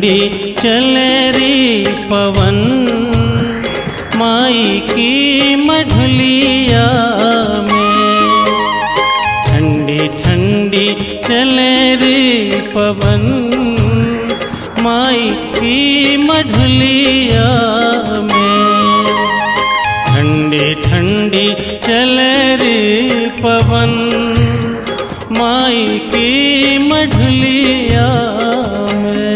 ठंडी चले रे पवन, माई की मढ़लिया में। ठंडी ठंडी चले रे पवन, माई की मढ़लिया में। ठंडी ठंडी चले रे पवन, माई की मढ़लिया में।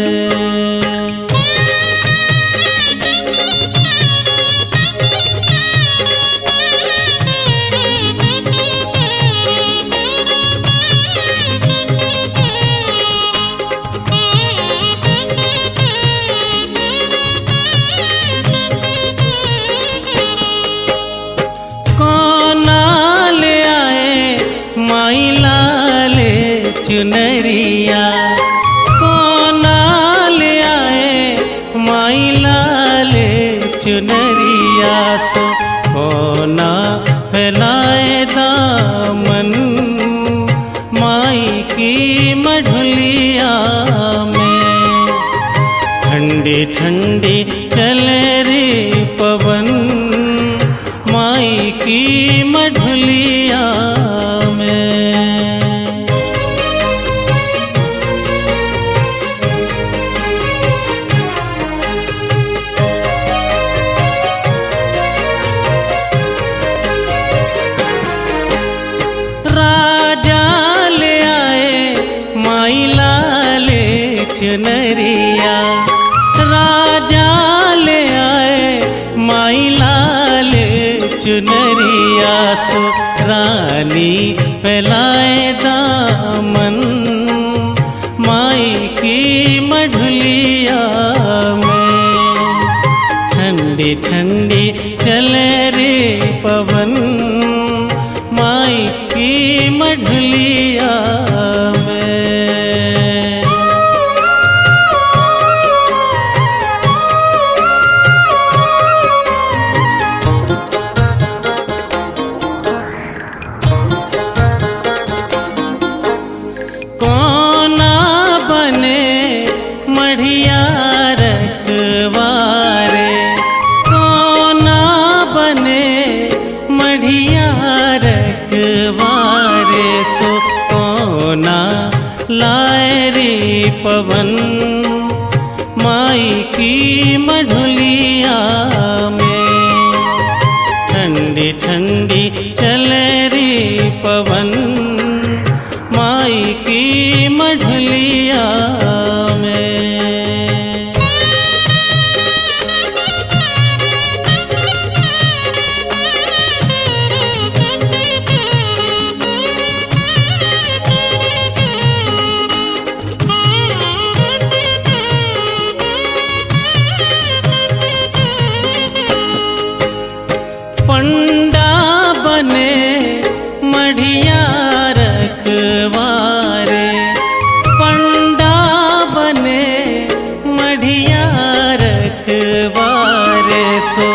चुनरिया कोना ले आए, माई लाले चुनरिया सो कोना फैलाए दामन, माई की मढ़लिया में। ठंडी ठंडी चले रे पवन, माई की मढ़लिया में। चुनरिया राजा ले आए, माई लाले चुनरिया सो रानी फैलाए दामन, माई की मढ़लिया में। ठंडी ठंडी चले रे पवन, माई की मढ़लिया में। मढ़िया रखवारे कोना बने, मढ़िया रखवारे सो कोना लाए रे पवन, माई की मढ़लिया में। ठंडी ठंडी चले रे पवन, माई की मढ़लिया में। पंडा बने मढ़िया रखवारे, पंडा बने मढ़िया रखवारे सो